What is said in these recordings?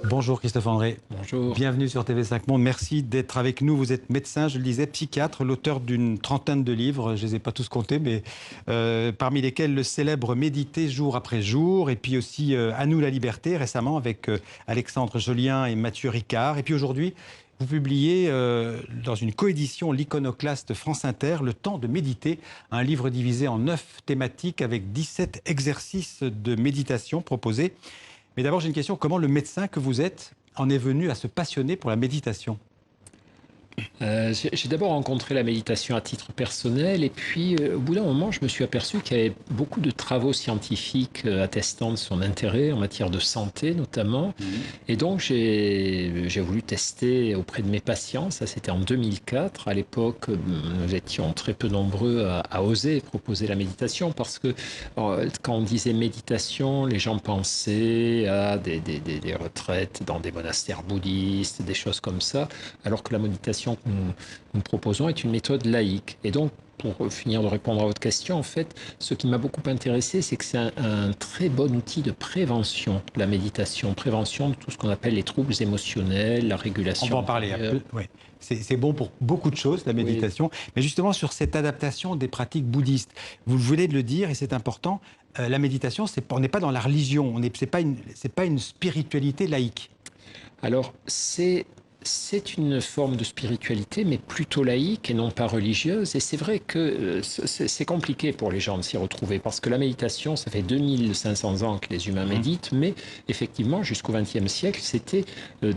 Bonjour Christophe André. Bonjour. Bienvenue sur TV5 Monde. Merci d'être avec nous. Vous êtes médecin, je le disais, psychiatre, l'auteur d'une trentaine de livres. Je ne les ai pas tous comptés, mais parmi lesquels le célèbre Méditer jour après jour, et puis aussi À nous la liberté, récemment avec Alexandre Jolien et Mathieu Ricard. Et puis aujourd'hui, vous publiez dans une coédition L'Iconoclaste France Inter, Le temps de méditer, un livre divisé en 9 thématiques avec 17 exercices de méditation proposés. Mais d'abord, j'ai une question. Comment le médecin que vous êtes en est venu à se passionner pour la méditation ? J'ai d'abord rencontré la méditation à titre personnel et puis au bout d'un moment, je me suis aperçu qu'il y avait beaucoup de travaux scientifiques attestant de son intérêt en matière de santé notamment. Et donc j'ai voulu tester auprès de mes patients. Ça, c'était en 2004. À l'époque, nous étions très peu nombreux à oser proposer la méditation parce que quand on disait méditation, les gens pensaient à des retraites dans des monastères bouddhistes, des choses comme ça, alors que la méditation que nous proposons est une méthode laïque. Et donc, pour finir de répondre à votre question, en fait, ce qui m'a beaucoup intéressé, c'est que c'est un très bon outil de prévention, la méditation, prévention de tout ce qu'on appelle les troubles émotionnels, la régulation. On va en parler un peu. Ouais. C'est bon pour beaucoup de choses, la méditation. Oui. Mais justement, sur cette adaptation des pratiques bouddhistes, vous venez de le dire, et c'est important, la méditation, on n'est pas dans la religion, ce n'est pas une spiritualité laïque. Alors, c'est une forme de spiritualité, mais plutôt laïque et non pas religieuse. Et c'est vrai que c'est compliqué pour les gens de s'y retrouver, parce que la méditation, ça fait 2500 ans que les humains méditent, mais effectivement, jusqu'au XXe siècle, c'était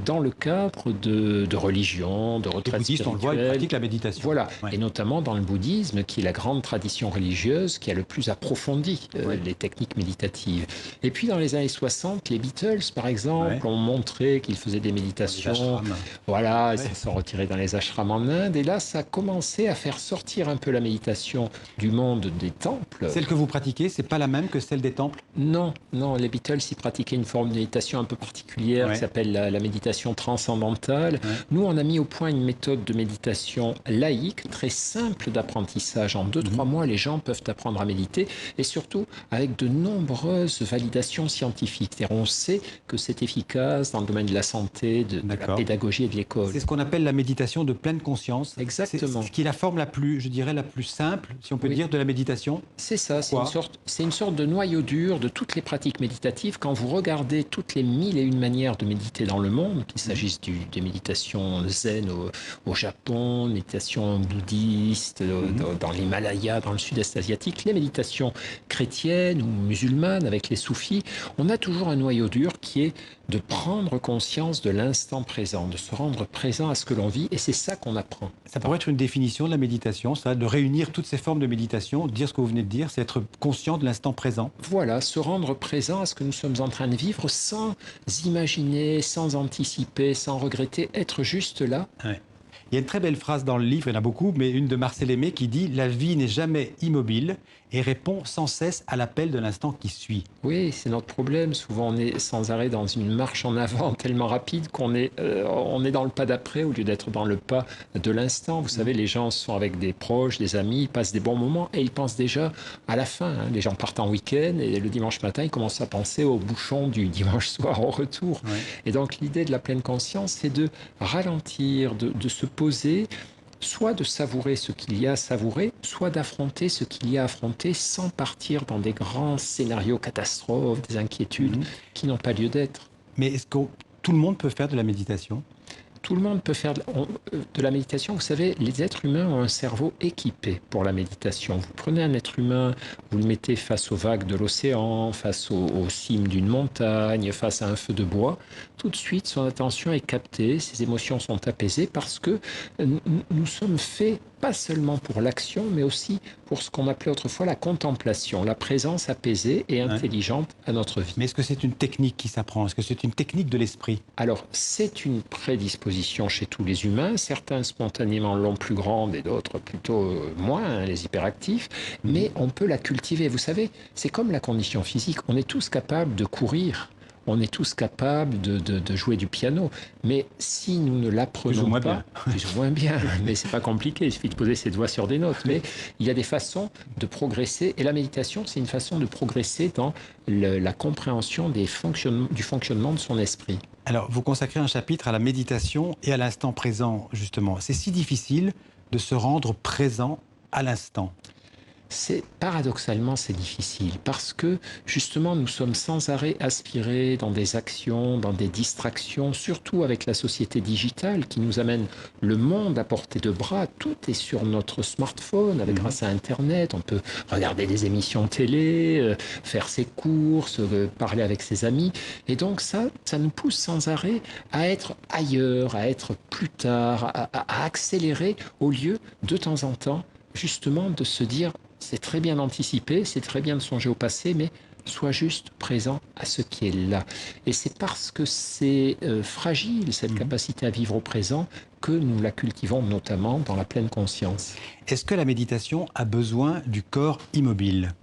dans le cadre de religion, de retraite spirituelle. On le voit, ils pratiquent la méditation. Voilà, ouais. Et notamment dans le bouddhisme, qui est la grande tradition religieuse qui a le plus approfondi les techniques méditatives. Et puis dans les années 60, les Beatles, par exemple, ont montré qu'ils faisaient des méditations. Voilà, ils se sont retirés dans les ashrams en Inde. Et là, ça a commencé à faire sortir un peu la méditation du monde des temples. Celle que vous pratiquez, c'est pas la même que celle des temples ? Non, non. Les Beatles, ils pratiquaient une forme de méditation un peu particulière qui s'appelle la méditation transcendantale. Nous, on a mis au point une méthode de méditation laïque, très simple d'apprentissage. En 2-3 mois, les gens peuvent apprendre à méditer. Et surtout, avec de nombreuses validations scientifiques. C'est-à-dire, on sait que c'est efficace dans le domaine de la santé, de la pédagogie et de l'école. C'est ce qu'on appelle la méditation de pleine conscience. Exactement. C'est ce qui est la forme la plus, je dirais, la plus simple, si on peut dire, de la méditation. C'est ça, c'est une sorte de noyau dur de toutes les pratiques méditatives. Quand vous regardez toutes les 1001 manières de méditer dans le monde, qu'il s'agisse des méditations zen au Japon, méditations bouddhistes dans l'Himalaya, dans le sud-est asiatique, les méditations chrétiennes ou musulmanes avec les soufis, on a toujours un noyau dur qui est de prendre conscience de l'instant présent, de se rendre présent à ce que l'on vit, et c'est ça qu'on apprend. Ça pourrait être une définition de la méditation, ça, de réunir toutes ces formes de méditation, dire ce que vous venez de dire, c'est être conscient de l'instant présent. Voilà, se rendre présent à ce que nous sommes en train de vivre sans imaginer, sans anticiper, sans regretter, être juste là. Ouais. Il y a une très belle phrase dans le livre, il y en a beaucoup, mais une de Marcel Aimé qui dit « La vie n'est jamais immobile et répond sans cesse à l'appel de l'instant qui suit ». Oui, c'est notre problème. Souvent, on est sans arrêt dans une marche en avant tellement rapide qu'on est, on est dans le pas d'après au lieu d'être dans le pas de l'instant. Vous savez, les gens sont avec des proches, des amis, ils passent des bons moments et ils pensent déjà à la fin. Les gens partent en week-end et le dimanche matin, ils commencent à penser aux bouchons du dimanche soir au retour. Ouais. Et donc, l'idée de la pleine conscience, c'est de ralentir, de se poser, soit de savourer ce qu'il y a à savourer, soit d'affronter ce qu'il y a à affronter sans partir dans des grands scénarios catastrophes, des inquiétudes qui n'ont pas lieu d'être. Mais est-ce que tout le monde peut faire de la méditation ? Tout le monde peut faire de la méditation. Vous savez, les êtres humains ont un cerveau équipé pour la méditation. Vous prenez un être humain, vous le mettez face aux vagues de l'océan, face aux cimes d'une montagne, face à un feu de bois. Tout de suite, son attention est captée, ses émotions sont apaisées parce que nous sommes faits pas seulement pour l'action, mais aussi pour ce qu'on appelait autrefois la contemplation, la présence apaisée et intelligente à notre vie. Mais est-ce que c'est une technique qui s'apprend ? Est-ce que c'est une technique de l'esprit ? Alors, c'est une prédisposition chez tous les humains. Certains spontanément l'ont plus grande et d'autres plutôt moins, les hyperactifs. Mais on peut la cultiver. Vous savez, c'est comme la condition physique. On est tous capables de courir. On est tous capables de jouer du piano, mais si nous ne l'apprenons pas, plus ou moins bien, mais c'est pas compliqué, il suffit de poser ses doigts sur des notes. Mais il y a des façons de progresser, et la méditation, c'est une façon de progresser dans la compréhension du fonctionnement de son esprit. Alors, vous consacrez un chapitre à la méditation et à l'instant présent, justement. C'est si difficile de se rendre présent à l'instant. Paradoxalement, c'est difficile parce que justement, nous sommes sans arrêt aspirés dans des actions, dans des distractions, surtout avec la société digitale qui nous amène le monde à portée de bras. Tout est sur notre smartphone, grâce à Internet. On peut regarder des émissions télé, faire ses courses, parler avec ses amis. Et donc ça nous pousse sans arrêt à être ailleurs, à être plus tard, à accélérer au lieu de temps en temps justement de se dire c'est très bien d'anticiper, c'est très bien de songer au passé, mais sois juste présent à ce qui est là. Et c'est parce que c'est fragile, cette capacité à vivre au présent, que nous la cultivons notamment dans la pleine conscience. Est-ce que la méditation a besoin du corps immobile?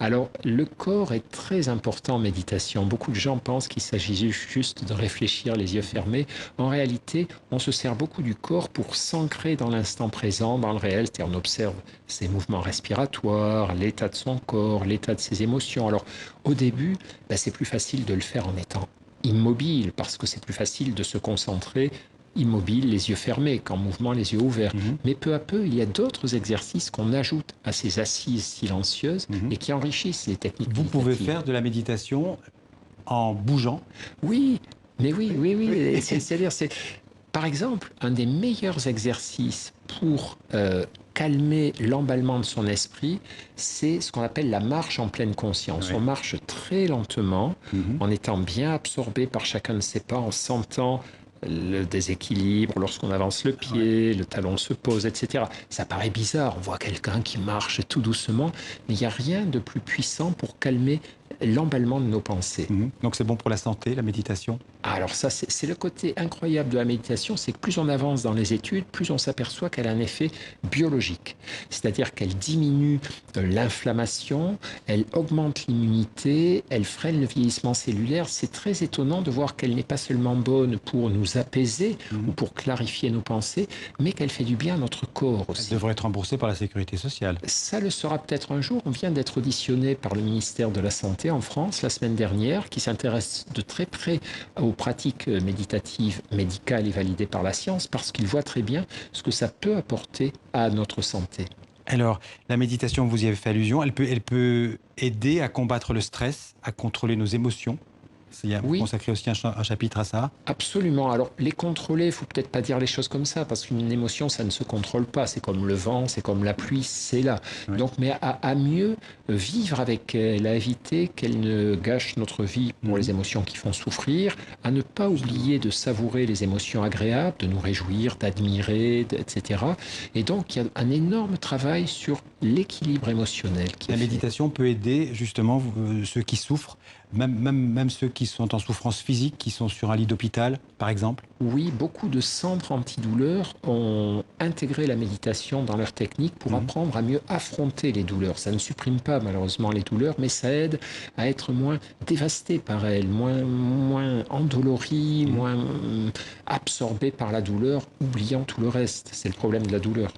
Alors, le corps est très important en méditation. Beaucoup de gens pensent qu'il s'agit juste de réfléchir les yeux fermés. En réalité, on se sert beaucoup du corps pour s'ancrer dans l'instant présent, dans le réel. C'est-à-dire, on observe ses mouvements respiratoires, l'état de son corps, l'état de ses émotions. Alors, au début, c'est plus facile de le faire en étant immobile, parce que c'est plus facile de se concentrer immobile, les yeux fermés, qu'en mouvement, les yeux ouverts. Mais peu à peu, il y a d'autres exercices qu'on ajoute à ces assises silencieuses et qui enrichissent les techniques Vous pouvez méditatives. faire de la méditation en bougeant? Oui, mais oui. C'est-à-dire, par exemple, un des meilleurs exercices pour calmer l'emballement de son esprit, c'est ce qu'on appelle la marche en pleine conscience. Ouais. On marche très lentement, en étant bien absorbé par chacun de ses pas, en sentant le déséquilibre lorsqu'on avance le pied, le talon se pose, etc. Ça paraît bizarre, on voit quelqu'un qui marche tout doucement, mais il n'y a rien de plus puissant pour calmer l'emballement de nos pensées. Donc c'est bon pour la santé, la méditation? Alors ça, c'est le côté incroyable de la méditation, c'est que plus on avance dans les études, plus on s'aperçoit qu'elle a un effet biologique. C'est-à-dire qu'elle diminue l'inflammation, elle augmente l'immunité, elle freine le vieillissement cellulaire. C'est très étonnant de voir qu'elle n'est pas seulement bonne pour nous apaiser ou pour clarifier nos pensées, mais qu'elle fait du bien à notre corps Elle aussi. devrait être remboursée par la sécurité sociale. Ça le sera peut-être un jour. On vient d'être auditionné par le ministère de la Santé en France la semaine dernière, qui s'intéresse de très près aux pratiques méditatives, médicales et validées par la science, parce qu'il voit très bien ce que ça peut apporter à notre santé. Alors, la méditation, vous y avez fait allusion, elle peut aider à combattre le stress, à contrôler nos émotions. Vous Oui. consacrez aussi un chapitre à ça. Absolument. Alors, les contrôler, il faut peut-être pas dire les choses comme ça, parce qu'une émotion, ça ne se contrôle pas. C'est comme le vent, c'est comme la pluie, c'est là. Oui. Donc, mais à mieux vivre avec elle, à éviter qu'elle ne gâche notre vie pour les émotions qui font souffrir, à ne pas oublier de savourer les émotions agréables, de nous réjouir, d'admirer, etc. Et donc, il y a un énorme travail sur l'équilibre émotionnel qui est La fait. méditation peut aider justement ceux qui souffrent, même ceux qui sont en souffrance physique, qui sont sur un lit d'hôpital, par exemple. Oui, beaucoup de centres antidouleurs ont intégré la méditation dans leur technique pour apprendre à mieux affronter les douleurs. Ça ne supprime pas malheureusement les douleurs, mais ça aide à être moins dévasté par elles, moins endolori, moins absorbé par la douleur, oubliant tout le reste. C'est le problème de la douleur.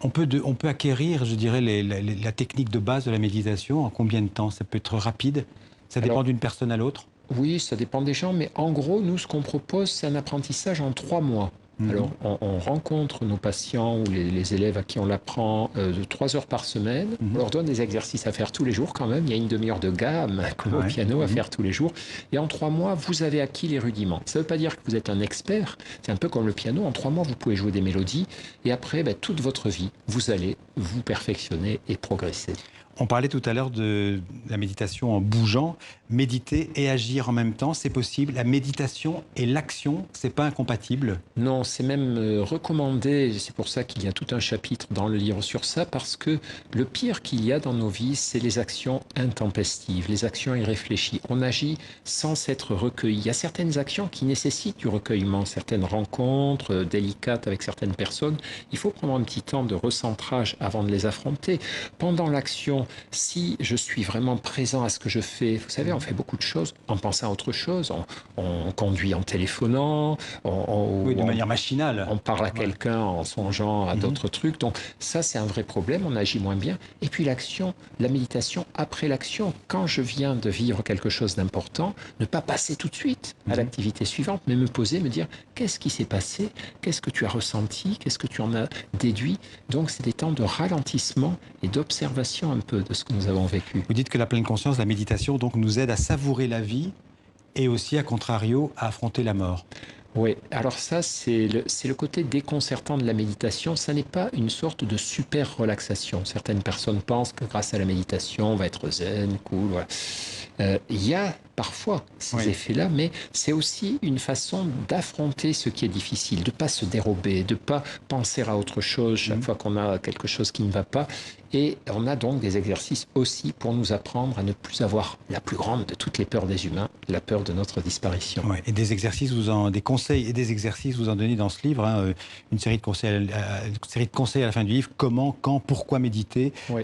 On peut acquérir, je dirais, la technique de base de la méditation en combien de temps? Ça peut être rapide? Ça dépend d'une personne à l'autre? Oui, ça dépend des gens, mais en gros, nous, ce qu'on propose, c'est un apprentissage en 3 mois. Alors, on rencontre nos patients ou les élèves à qui on l'apprend de 3 heures par semaine. On leur donne des exercices à faire tous les jours quand même. Il y a une demi-heure de gamme, comme au piano, à faire tous les jours. Et en 3 mois, vous avez acquis les rudiments. Ça ne veut pas dire que vous êtes un expert. C'est un peu comme le piano. En 3 mois, vous pouvez jouer des mélodies. Et après, toute votre vie, vous allez vous perfectionner et progresser. On parlait tout à l'heure de la méditation en bougeant. Méditer et agir en même temps, c'est possible. La méditation et l'action, c'est pas incompatible. Non, c'est même recommandé. C'est pour ça qu'il y a tout un chapitre dans le livre sur ça, parce que le pire qu'il y a dans nos vies, c'est les actions intempestives, les actions irréfléchies. On agit sans s'être recueilli. Il y a certaines actions qui nécessitent du recueillement, certaines rencontres délicates avec certaines personnes. Il faut prendre un petit temps de recentrage avant de les affronter. Pendant l'action, bon, si je suis vraiment présent à ce que je fais, vous savez, on fait beaucoup de choses en pensant à autre chose. On conduit en téléphonant, Oui, de manière machinale. on parle à Ouais. quelqu'un en songeant à d'autres trucs. Donc ça, c'est un vrai problème, on agit moins bien. Et puis l'action, la méditation après l'action. Quand je viens de vivre quelque chose d'important, ne pas passer tout de suite à l'activité suivante, mais me poser, me dire, qu'est-ce qui s'est passé? Qu'est-ce que tu as ressenti? Qu'est-ce que tu en as déduit? Donc c'est des temps de ralentissement et d'observation un peu de ce que nous avons vécu. Vous dites que la pleine conscience, la méditation, donc, nous aide à savourer la vie et aussi, à contrario, à affronter la mort. Oui, alors ça, c'est le côté déconcertant de la méditation. Ça n'est pas une sorte de super relaxation. Certaines personnes pensent que grâce à la méditation, on va être zen, cool, voilà. Il y a parfois ces effets-là, mais c'est aussi une façon d'affronter ce qui est difficile, de ne pas se dérober, de ne pas penser à autre chose chaque fois qu'on a quelque chose qui ne va pas. Et on a donc des exercices aussi pour nous apprendre à ne plus avoir la plus grande de toutes les peurs des humains, la peur de notre disparition. Ouais. Et des exercices, des conseils et des exercices, vous en donnez dans ce livre, hein, une série de conseils, à la fin du livre. Comment, quand, pourquoi méditer. Oui.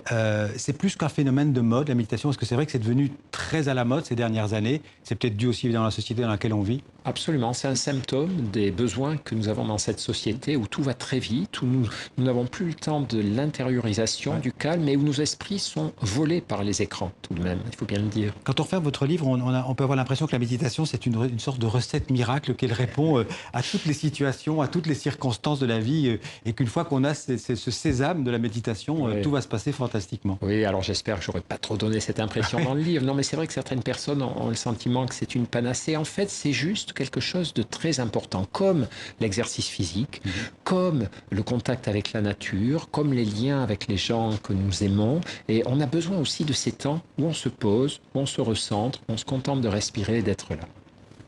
C'est plus qu'un phénomène de mode, la méditation, parce que c'est vrai que c'est devenu très à la mode ces dernières années. C'est peut-être dû aussi dans la société dans laquelle on vit. Absolument, c'est un symptôme des besoins que nous avons dans cette société où tout va très vite, où nous n'avons plus le temps de l'intériorisation, du calme, et où nos esprits sont volés par les écrans tout de même, il faut bien le dire. Quand on referme votre livre, on peut avoir l'impression que la méditation, c'est une sorte de recette miracle, qu'elle répond à toutes les situations, à toutes les circonstances de la vie, et qu'une fois qu'on a ce sésame de la méditation, tout va se passer fantastiquement. Oui, alors j'espère que je n'aurais pas trop donné cette impression dans le livre. Non, mais c'est vrai que certaines personnes ont le sentiment que c'est une panacée. En fait, c'est juste quelque chose de très important, comme l'exercice physique, comme le contact avec la nature, comme les liens avec les gens que nous aimons. Et on a besoin aussi de ces temps où on se pose, où on se recentre, où on se contente de respirer et d'être là.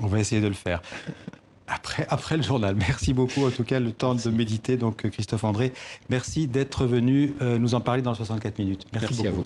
On va essayer de le faire. Après le journal. Merci beaucoup, en tout cas, le temps de méditer. Donc, Christophe André, merci d'être venu nous en parler dans 64 minutes. Merci beaucoup. À vous.